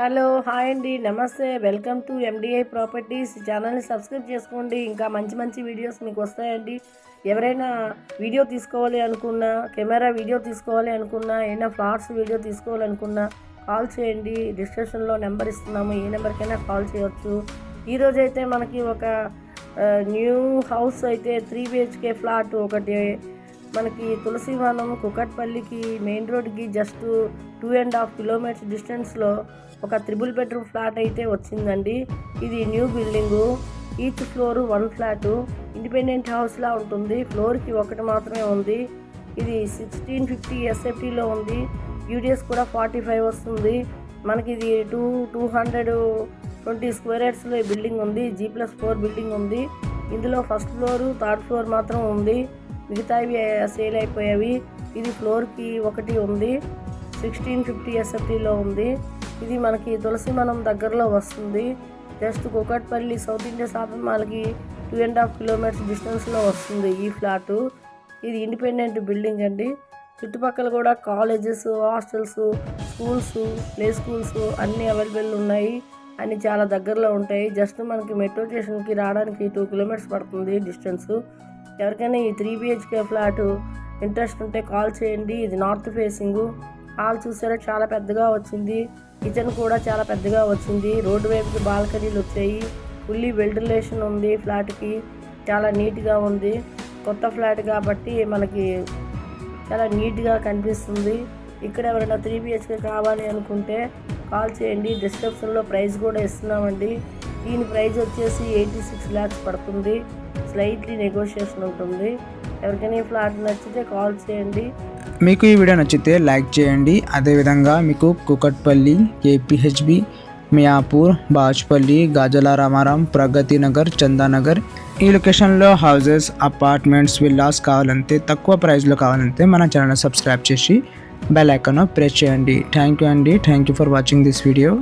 Hello hi అండి, నమస్తే. Welcome to MDI properties. ఛానల్ని సబ్స్క్రైబ్ చేసుకోండి. ఇంకా మంచి మంచి వీడియోస్ మీకు వస్తాయండి. ఎవరైనా వీడియో తీసుకోవాలి అనుకున్నా, కెమెరా వీడియో తీసుకోవాలి అనుకున్నా, ఏదైనా ఫ్లాట్స్ వీడియో తీసుకోవాలనుకున్నా కాల్ చేయండి. డిస్క్రిప్షన్లో నెంబర్ ఇస్తున్నాము, ఏ నెంబర్కైనా కాల్ చేయవచ్చు. ఈరోజైతే మనకి ఒక న్యూ హౌస్ అయితే 3 BHK ఫ్లాట్ ఒకటి మనకి తులసివనం కుకట్పల్లికి మెయిన్ రోడ్కి జస్ట్ 2.5 కిలోమీటర్స్ డిస్టెన్స్లో ఒక 3 బెడ్రూమ్ ఫ్లాట్ అయితే వచ్చిందండి. ఇది new building. Each floor 1 flat, independent హౌస్లా ఉంటుంది. ఫ్లోర్కి ఒకటి మాత్రమే ఉంది. ఇది 1650 SFTలో ఉంది. యూడిఎస్ కూడా 45 వస్తుంది. మనకి ఇది 220 స్క్వేర్ యార్డ్స్లో ఈ బిల్డింగ్ ఉంది. G+4 బిల్డింగ్ ఉంది. ఇందులో ఫస్ట్ ఫ్లోరు, థర్డ్ ఫ్లోర్ మాత్రం ఉంది. మిగతావి సేల్ అయిపోయావి. ఇది ఫ్లోర్కి ఒకటి ఉంది. 1650 SFTలో ఉంది. ఇది మనకి తులసివనం దగ్గరలో వస్తుంది. Just Kukatpally south India shopping మాల్కి 2.5 కిలోమీటర్స్ డిస్టెన్స్లో వస్తుంది ఈ ఫ్లాటు. ఇది ఇండిపెండెంట్ బిల్డింగ్ అండి. చుట్టుపక్కల కూడా colleges, hostels, schools, play schools అన్నీ అవైలబుల్ ఉన్నాయి. అన్నీ చాలా దగ్గరలో ఉంటాయి. జస్ట్ మనకి మెట్రో స్టేషన్కి రావడానికి 2 కిలోమీటర్స్ పడుతుంది డిస్టెన్స్. ఎవరికైనా ఈ 3 BHK ఫ్లాట్ ఇంట్రెస్ట్ ఉంటే కాల్ చేయండి. ఇది నార్త్ ఫేసింగ్. హాల్ చూసారా, చాలా పెద్దగా వచ్చింది. కిచెన్ కూడా చాలా పెద్దగా వచ్చింది. రోడ్డు వైపుకి బాల్కనీలు వచ్చాయి. ఫుల్లీ వెంటిలేషన్ ఉంది. ఫ్లాట్కి చాలా నీట్గా ఉంది. కొత్త ఫ్లాట్ కాబట్టి మనకి చాలా నీట్గా కనిపిస్తుంది. ఇక్కడ ఎవరైనా 3 BHK కావాలి అనుకుంటే కాల్ చేయండి. డిస్క్రిప్షన్లో ప్రైస్ కూడా ఇస్తున్నామండి. దీని ప్రైస్ వచ్చేసి 86 lakhs పడుతుంది. స్లైట్లీ నెగోషియేషన్ ఉంటుంది. ఎవరికైనా ఈ ఫ్లాట్ నచ్చితే కాల్ చేయండి. మీకు ఈ వీడియో నచ్చితే లైక్ చేయండి. అదేవిధంగా మీకు కుకట్పల్లి, KPHB, మియాపూర్, బాజ్పల్లి, గాజల రామారం, ప్రగతి నగర్, చందానగర్ ఈ లొకేషన్లో హౌసెస్, అపార్ట్మెంట్స్, విల్లాస్ కావాలంటే, తక్కువ ప్రైస్లో కావాలంటే మన ఛానల్ సబ్స్క్రైబ్ చేసి బెల్ ఐకాన్ ప్రెస్ చేయండి. థ్యాంక్ యూ అండి. Thank you for watching this video.